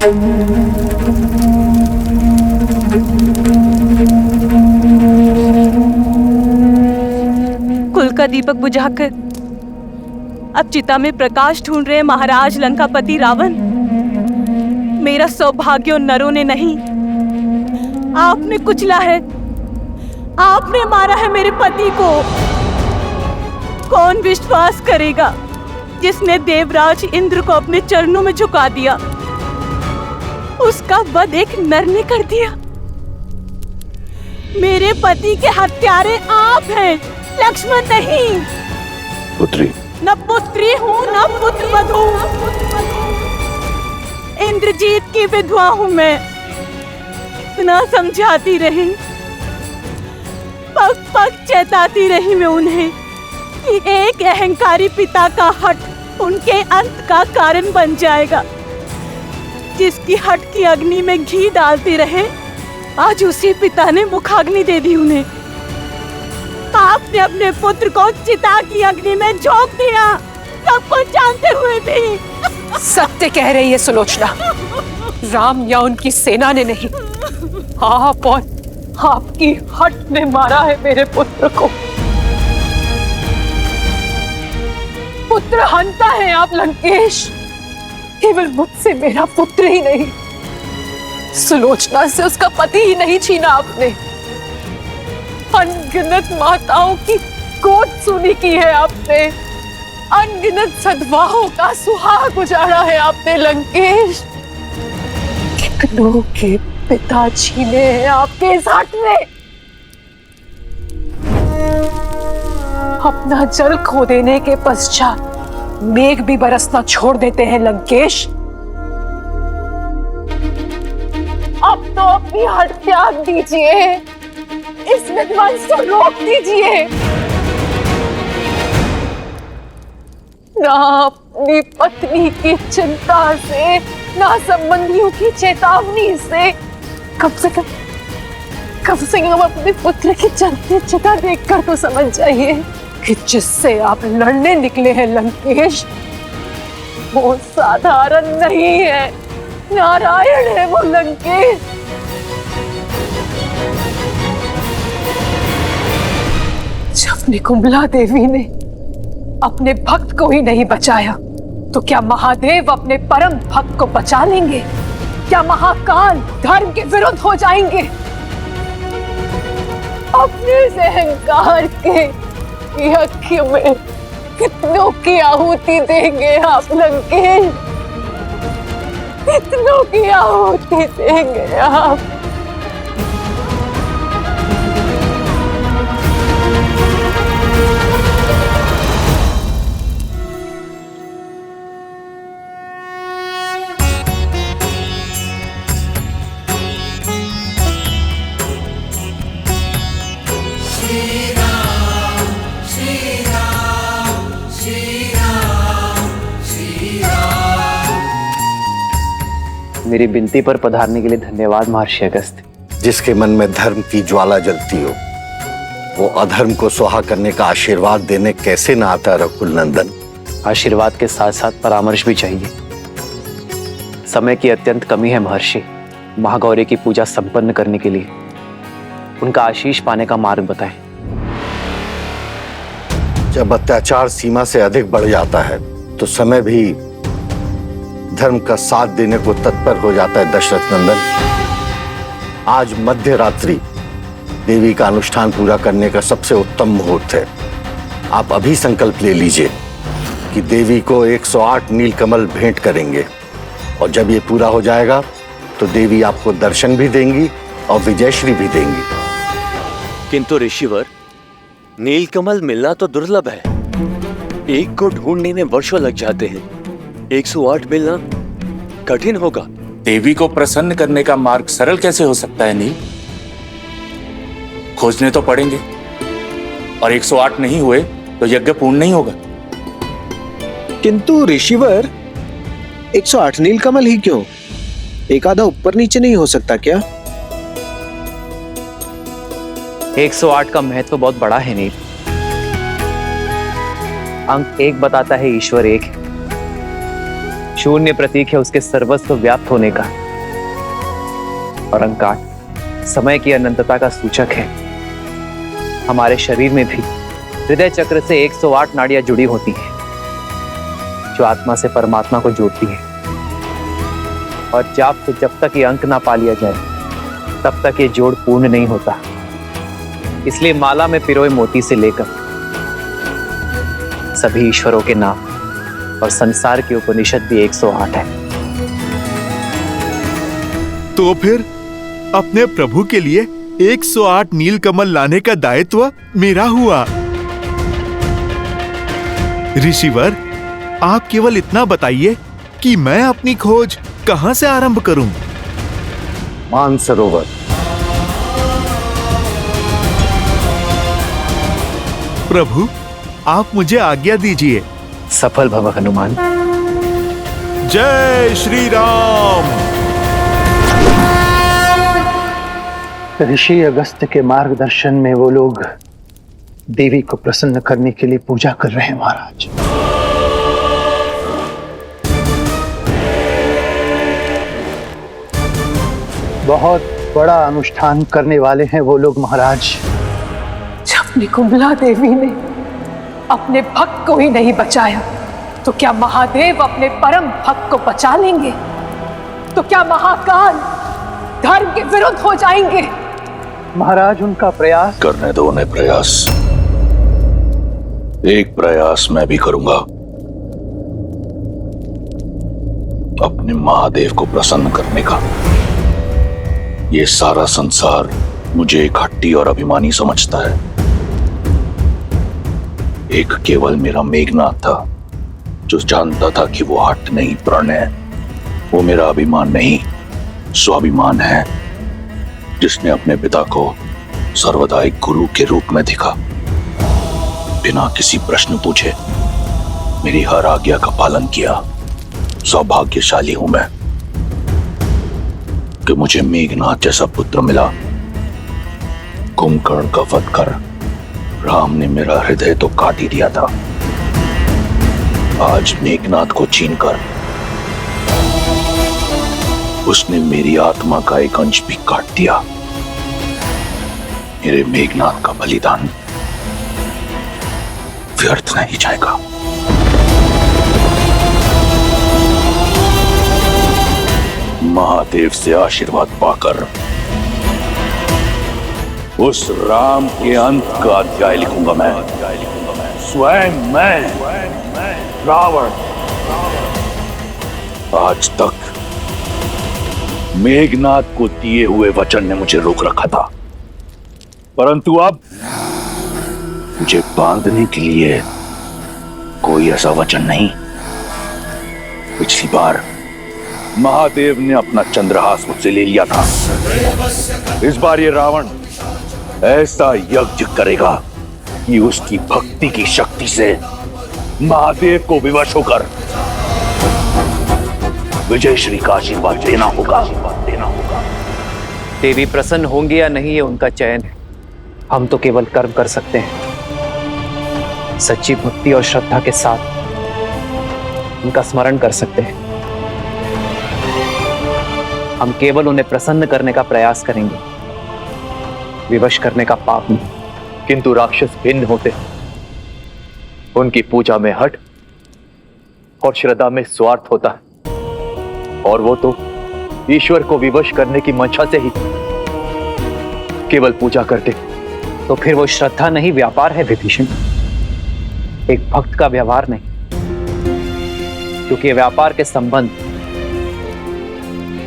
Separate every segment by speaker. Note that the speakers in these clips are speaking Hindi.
Speaker 1: कुल का दीपक बुझाकर अब चिता में प्रकाश ढूंढ रहे महाराज लंकापति रावण। मेरा सौभाग्य उन नरों ने नहीं, आपने कुचला है, आपने मारा है मेरे पति को। कौन विश्वास करेगा जिसने देवराज इंद्र को अपने चरणों में झुका दिया, उसका वध एक नर ने कर दिया। मेरे पति के हत्यारे आप हैं, लक्ष्मण नहीं।
Speaker 2: पुत्री,
Speaker 1: न पुत्री हूँ न पुत्र वधू, इंद्रजीत की विधवा हूँ मैं। इतना समझाती रही, पग पग चेताती रही मैं उन्हें कि एक अहंकारी पिता का हठ उनके अंत का कारण बन जाएगा। जिसकी हठ की अग्नि में घी डालते रहे, आज उसी पिता ने मुखाग्नि दे दी उन्हें। आपने अपने पुत्र को चिता की अग्नि में झोंक दिया, सब कुछ जानते हुए भी।
Speaker 3: सत्य कह रही है सुलोचना, राम या उनकी सेना ने नहीं, आप और आपकी हट ने मारा है मेरे पुत्र को। पुत्र हंता है आप लंकेश, केवल मुझसे मेरा पुत्र ही नहीं, सुलोचना से उसका पति ही नहीं छीना आपने। अनगिनत माताओं की गोद सूनी की है आपने, अनगिनत सद्भावों का सुहाग उजाड़ा है आपने लंकेश। कितनों के पिता छीने हैं आपके इस हट ने। अपना जल खो देने के पश्चात मेघ भी बरसना छोड़ देते हैं लंकेश। अब तो अपनी हट त्याग दीजिए, इस विध्वंस को रोक दीजिए। ना अपनी पत्नी की चिंता से, ना संबंधियों की चेतावनी से, कम से कम अपने पुत्र की चलती चिता देखकर तो समझ जाइए कि जिससे आप लड़ने निकले हैं लंकेश, वो साधारण नहीं है, नारायण है वो लंकेश। जब निकुंभला देवी ने अपने भक्त को ही नहीं बचाया, तो क्या महादेव अपने परम भक्त को बचा लेंगे? क्या महाकाल धर्म के विरुद्ध हो जाएंगे? अपने अहंकार के यज्ञ में कितनों की आहुति देंगे आप लंकेश? कितनों की आहुति देंगे आप?
Speaker 4: मेरी विनती पर पधारने के लिए धन्यवाद महर्षि अगस्त्य।
Speaker 2: जिसके मन में धर्म की ज्वाला जलती हो, वो अधर्म को सुहा करने का आशीर्वाद देने कैसे ना आता रघुकुल नंदन।
Speaker 4: आशीर्वाद के साथ साथ परामर्श भी चाहिए। समय की अत्यंत कमी है महर्षि। महागौरी की पूजा संपन्न करने के लिए उनका आशीष पाने का मार्ग बताएं।
Speaker 2: जब अत्याचार सीमा से अधिक बढ़ जाता है, तो समय भी धर्म का साथ देने को तत्पर हो जाता है दशरथ नंदन। आज मध्य रात्रि देवी का अनुष्ठान पूरा करने का सबसे उत्तम मुहूर्त है। आप अभी संकल्प ले लीजिए कि देवी को 108 नीलकमल भेंट करेंगे, और जब ये पूरा हो जाएगा तो देवी आपको दर्शन भी देंगी और विजयश्री भी देंगी।
Speaker 5: किंतु ऋषिवर, नीलकमल मिलना तो दुर्लभ है। एक को ढूंढने में वर्षों लग जाते हैं। 108 मिलना कठिन होगा।
Speaker 6: देवी को प्रसन्न करने का मार्ग सरल कैसे हो सकता है नील? खोजने तो पड़ेंगे, और 108 नहीं हुए तो यज्ञ पूर्ण नहीं होगा।
Speaker 7: किंतु ऋषिवर, 108 नीलकमल ही क्यों, एक आधा ऊपर नीचे नहीं हो सकता क्या?
Speaker 4: 108 का महत्व बहुत बड़ा है नील। अंक 1 बताता है ईश्वर एक है, शून्य प्रतीक है उसके सर्वस्व व्याप्त होने का, और अंक 8 समय की अनंतता का सूचक है। हमारे शरीर में भी हृदय चक्र से 108 नाड़ियां जुड़ी होती हैं, जो आत्मा से परमात्मा को जोड़ती है। और जब तक ये अंक ना पा लिया जाए, तब तक ये जोड़ पूर्ण नहीं होता। इसलिए माला में पिरोए मोती से लेकर सभी ईश्वरों के नाम और संसार की उपनिषद भी 108 है।
Speaker 8: तो फिर अपने प्रभु के लिए 108 नीलकमल लाने का दायित्व मेरा हुआ। ऋषिवर, आप केवल इतना बताइए कि मैं अपनी खोज कहां से आरंभ करूं?
Speaker 2: मानसरोवर।
Speaker 8: प्रभु, आप मुझे आज्ञा दीजिए।
Speaker 4: सफल भव हनुमान।
Speaker 8: जय श्री राम।
Speaker 9: ऋषि अगस्त्य के मार्गदर्शन में वो लोग देवी को प्रसन्न करने के लिए पूजा कर रहे हैं महाराज। बहुत बड़ा अनुष्ठान करने वाले हैं वो लोग महाराज।
Speaker 3: जब निकुंभला देवी ने अपने भक्त को ही नहीं बचाया, तो क्या महादेव अपने परम भक्त को बचा लेंगे? तो क्या महाकाल धर्म के विरुद्ध हो जाएंगे?
Speaker 9: महाराज, उनका प्रयास
Speaker 6: करने दो उन्हें प्रयास। एक प्रयास मैं भी करूंगा, अपने महादेव को प्रसन्न करने का। ये सारा संसार मुझे एक हट्टी और अभिमानी समझता है। एक केवल मेरा मेघनाथ था, जो जानता था कि वो हट नहीं, प्रण है। वो मेरा अभिमान नहीं, स्वाभिमान है, जिसने अपने पिता को सर्वदा एक गुरु के रूप में देखा। बिना किसी प्रश्न पूछे मेरी हर आज्ञा का पालन किया। सौभाग्यशाली हूं मैं कि मुझे मेघनाथ जैसा पुत्र मिला। कुंभकर्ण का वध कर राम ने मेरा हृदय तो काट ही दिया था, आज मेघनाथ को छीनकर उसने मेरी आत्मा का एक अंश भी काट दिया। मेरे मेघनाथ का बलिदान व्यर्थ नहीं जाएगा। महादेव से आशीर्वाद पाकर उस राम के अंत का अध्याय लिखूंगा मैं। स्वयं मैं रावण। आज तक मेघनाथ को दिए हुए वचन ने मुझे रोक रखा था, परंतु अब मुझे बांधने के लिए कोई ऐसा वचन नहीं। पिछली बार महादेव ने अपना चंद्रहास मुझसे ले लिया था। इस बार ये रावण ऐसा यज्ञ करेगा कि उसकी भक्ति की शक्ति से महादेव को विवश होकर विजय श्री का आशीर्वाद देना होगा।
Speaker 4: देवी प्रसन्न होंगी या नहीं, ये उनका चयन है। हम तो केवल कर्म कर सकते हैं। सच्ची भक्ति और श्रद्धा के साथ उनका स्मरण कर सकते हैं। हम केवल उन्हें प्रसन्न करने का प्रयास करेंगे, विवश करने का पाप नहीं।
Speaker 5: किंतु राक्षस भिन्न होते, उनकी पूजा में हठ और श्रद्धा में स्वार्थ होता है, और वो तो ईश्वर को विवश करने की मंशा से ही केवल पूजा करते।
Speaker 4: तो फिर वो श्रद्धा नहीं, व्यापार है विभीषण, एक भक्त का व्यवहार नहीं। क्योंकि व्यापार के संबंध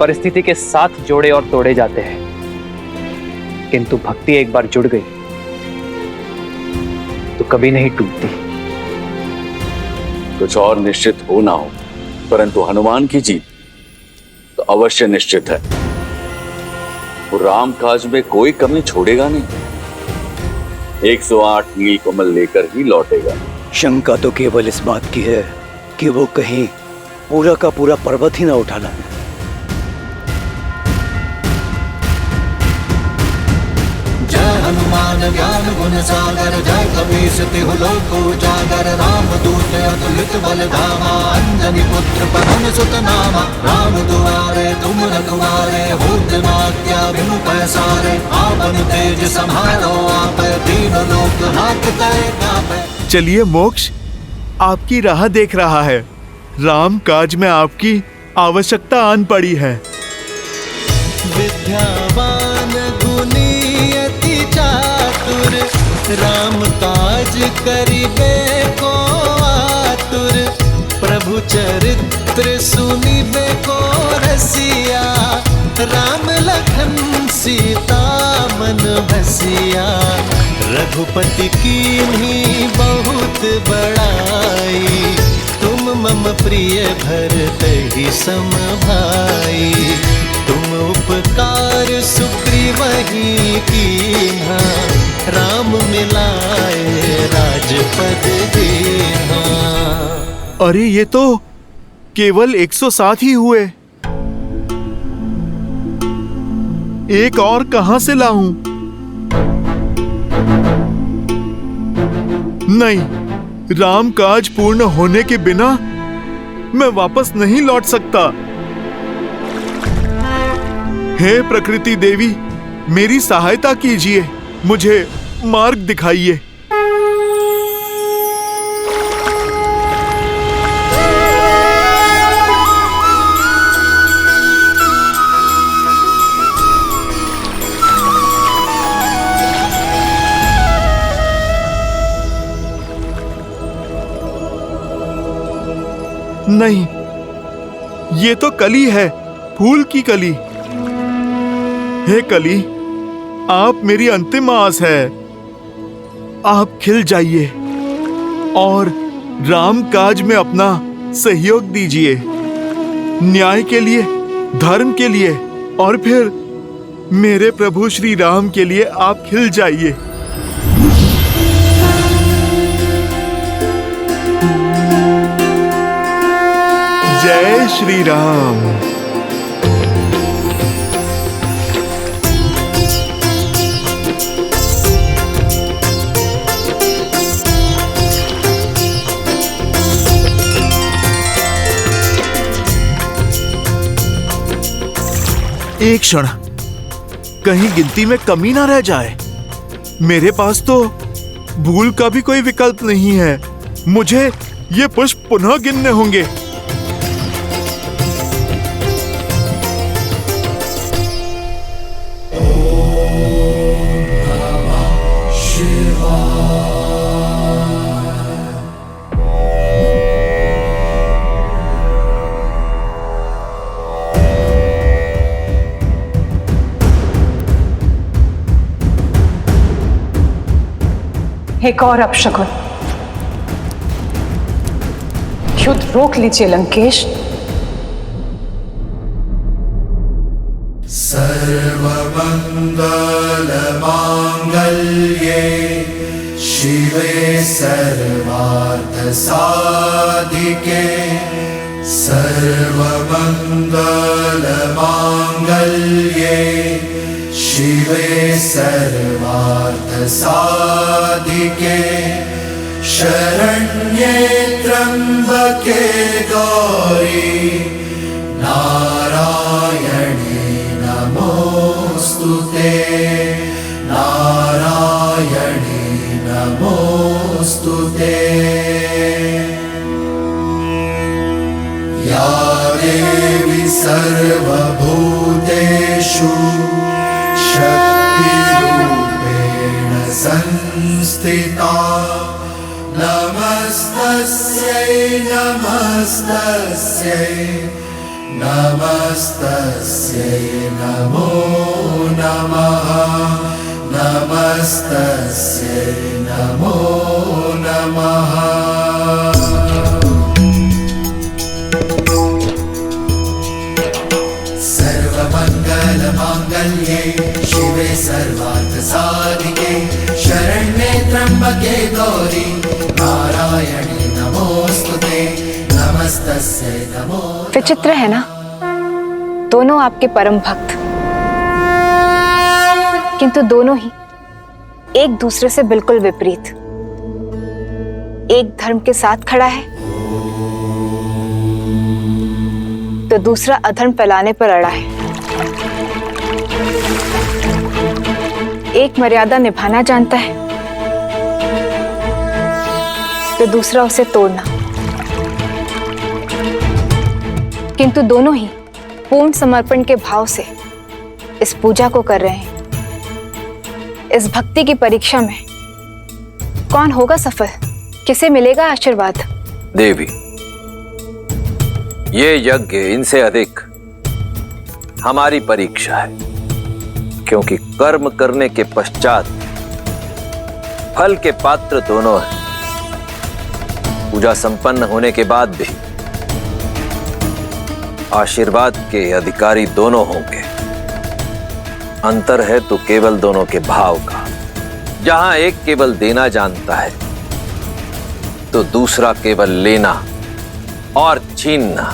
Speaker 4: परिस्थिति के साथ जोड़े और तोड़े जाते हैं, किंतु भक्ति एक बार जुड़ गई तो कभी नहीं टूटती।
Speaker 5: कुछ और निश्चित हो ना हो, परंतु हनुमान की जीत तो अवश्य निश्चित है। वो राम काज में कोई कमी छोड़ेगा नहीं। 108 नीलकमल लेकर ही लौटेगा।
Speaker 10: शंका तो केवल इस बात की है कि वो कहीं पूरा का पूरा पर्वत ही ना उठा लाए।
Speaker 11: जय हनुमान। निधान ज्ञान गुण सागर जय कपीस तिहु लोक उजागर राम दूत अतुलित बल धामा अंजनी पुत्र पवन सुत नामा राम दुआरे तुम रखवारे होत न आज्ञा बिनु पैसारे आपन तेज सम्हारो आप तीन लोक हांकते कांपे।
Speaker 8: चलिए मोक्ष आपकी राह देख रहा है। राम काज में आपकी आवश्यकता आन पड़ी है।
Speaker 11: विद्यावान गुणी अति चातुर राम काज करिबे को आतुर प्रभु चरित्र सुनिबे को रसिया राम लखन सीता मन बसिया रघुपति कीन्ही बहुत बड़ाई तुम मम प्रिय भरत ही सम भाई तुम उपकार सुग्रीवहि कीन्हा राम मिलाए राजपद दीन्हा।
Speaker 8: अरे ये तो केवल 107 ही हुए। एक और कहां से लाऊं? नहीं, राम काज पूर्ण होने के बिना मैं वापस नहीं लौट सकता। हे प्रकृति देवी, मेरी सहायता कीजिए, मुझे मार्ग दिखाइए। नहीं, ये तो कली है, फूल की कली। हे कली, आप मेरी अंतिम आस है। आप खिल जाइए और राम काज में अपना सहयोग दीजिए, न्याय के लिए, धर्म के लिए और फिर मेरे प्रभु श्री राम के लिए आप खिल जाइए। जय श्री राम। एक क्षण, कहीं गिनती में कमी ना रह जाए। मेरे पास तो भूल का भी कोई विकल्प नहीं है। मुझे ये पुष्प पुनः गिनने होंगे।
Speaker 3: एक और अपशकुन। युद्ध रोक लीजिए लंकेश।
Speaker 11: सर्वमंगल मांगल्ये शिवे सर्वार्थ साधिके सर्वमंगल मांगल्ये शिवे सर्वार्थ साधिके शरण्ये त्र्यंबके गौरी नारायणी नमोस्तुते नारायणी नमोस्तुते। या देवी सर्वभूतेषु शक्तिरूपेण संस्थिता नमस्तस्यै नमस्तस्यै नमस्तस्यै नमो नमः नमस्तस्यै नमो नमः। सर्वमङ्गलमाङ्गल्ये शिवे सर्वार्थ साधिके शरण्ये त्र्यंबके गौरी नारायणी नमोस्तुते नमस्तस्यै नमो।
Speaker 12: विचित्र है ना, दोनों आपके परम भक्त, किंतु दोनों ही एक दूसरे से बिल्कुल विपरीत। एक धर्म के साथ खड़ा है तो दूसरा अधर्म फैलाने पर अड़ा है। एक मर्यादा निभाना जानता है तो दूसरा उसे तोड़ना। किंतु दोनों ही पूर्ण समर्पण के भाव से इस पूजा को कर रहे हैं। इस भक्ति की परीक्षा में कौन होगा सफल, किसे मिलेगा आशीर्वाद?
Speaker 13: देवी, ये यज्ञ इनसे अधिक हमारी परीक्षा है, क्योंकि कर्म करने के पश्चात फल के पात्र दोनों हैं। पूजा संपन्न होने के बाद भी आशीर्वाद के अधिकारी दोनों होंगे। अंतर है तो केवल दोनों के भाव का। जहां एक केवल देना जानता है तो दूसरा केवल लेना और छीनना।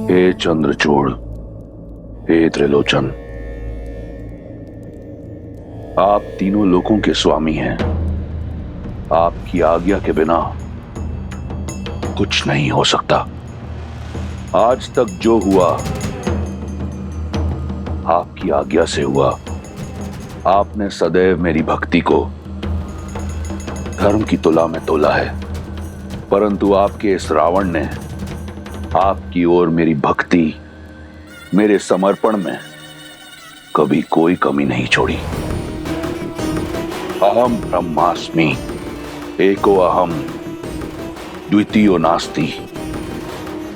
Speaker 6: हे चंद्रचूड़, हे त्रिलोचन, आप तीनों लोकों के स्वामी हैं। आपकी आज्ञा के बिना कुछ नहीं हो सकता। आज तक जो हुआ आपकी आज्ञा से हुआ। आपने सदैव मेरी भक्ति को धर्म की तुला में तोला है, परंतु आपके इस रावण ने आपकी ओर मेरी भक्ति, मेरे समर्पण में कभी कोई कमी नहीं छोड़ी। अहम ब्रह्मास्मि, एको अहम, द्वितीयो नास्ति,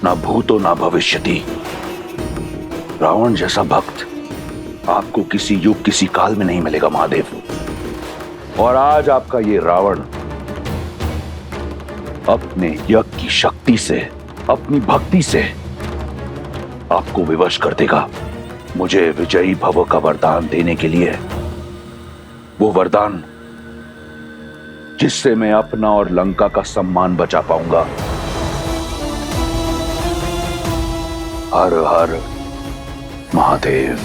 Speaker 6: ना भूतो ना भविष्यति। रावण जैसा भक्त आपको किसी युग किसी काल में नहीं मिलेगा महादेव। और आज आपका ये रावण अपने यज्ञ की शक्ति से, अपनी भक्ति से आपको विवश कर देगा। मुझे विजयी भव का वरदान देने के लिए, वो वरदान जिससे मैं अपना और लंका का सम्मान बचा पाऊंगा। हर हर महादेव।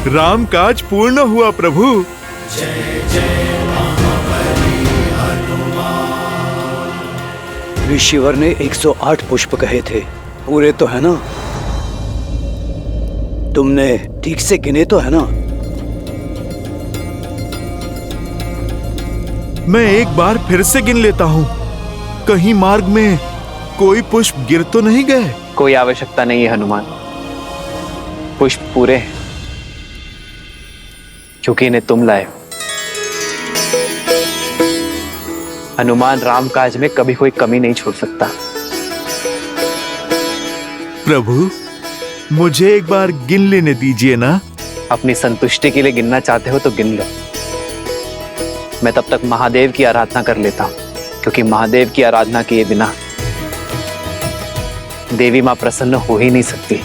Speaker 8: राम काज पूर्ण हुआ प्रभु।
Speaker 10: ऋषिवर ने 108 पुष्प कहे थे, पूरे तो है ना? तुमने ठीक से गिने तो है ना?
Speaker 8: मैं एक बार फिर से गिन लेता हूँ। कहीं मार्ग में कोई पुष्प गिर तो नहीं गए?
Speaker 4: कोई आवश्यकता नहीं है हनुमान, पुष्प पूरे हैं, क्योंकि इन्हें तुम लाए। हनुमान राम काज में कभी कोई कमी नहीं छोड़ सकता।
Speaker 8: प्रभु, मुझे एक बार गिन लेने दीजिए ना।
Speaker 4: अपनी संतुष्टि के लिए गिनना चाहते हो तो गिन लो। मैं तब तक महादेव की आराधना कर लेता हूं, क्योंकि महादेव की आराधना किए बिना देवी मां प्रसन्न हो ही नहीं सकती।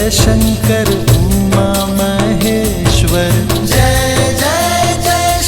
Speaker 11: शंकर उमा महेश्वर, जय जय जय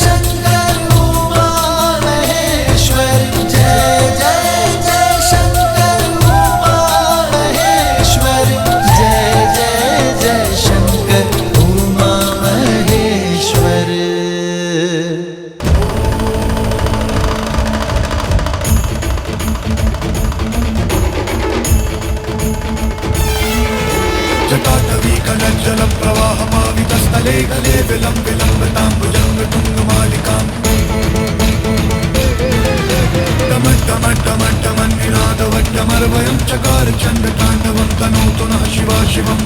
Speaker 11: जटाटवी कनज्जल प्रवाहमावितस्थले गले विलम्बितं भुजङ्गतुङ्गमालिकाम् डमड्डमड्डमड्डमन्निनादवड्डमर्वयं चकार चण्डताण्डवं तनोतु नः शिवा शिवम्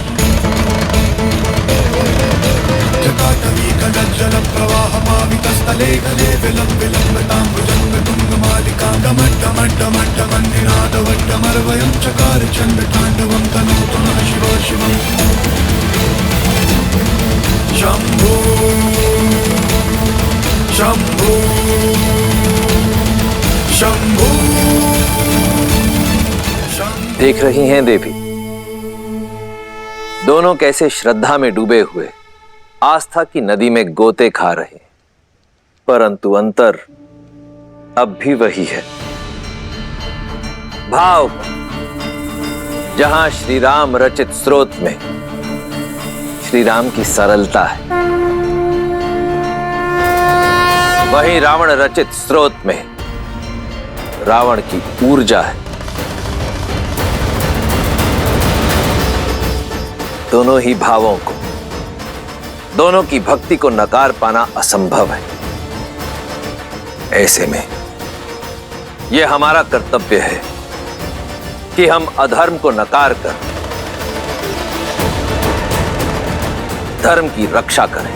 Speaker 11: जटाटवी कनज्जल प्रवाहमावितस्थले गले विलम्बितं भुजङ्गतुङ्गमालिकाम् डमड्डमड्डमड्डमन्निनादवड्डमर्वयं चकार चण्डताण्डवं तनोतु नः शिवा शिवम् शम्भो शम्भो शम्भो।
Speaker 13: देख रही हैं देवी, दोनों कैसे श्रद्धा में डूबे हुए आस्था की नदी में गोते खा रहे हैं, परंतु अंतर अब भी वही है। भाव जहां श्री राम रचित स्रोत में श्री राम की सरलता है, वहीं रावण रचित स्रोत में रावण की ऊर्जा है। दोनों ही भावों को, दोनों की भक्ति को नकार पाना असंभव है। ऐसे में यह हमारा कर्तव्य है कि हम अधर्म को नकार कर धर्म की रक्षा करें।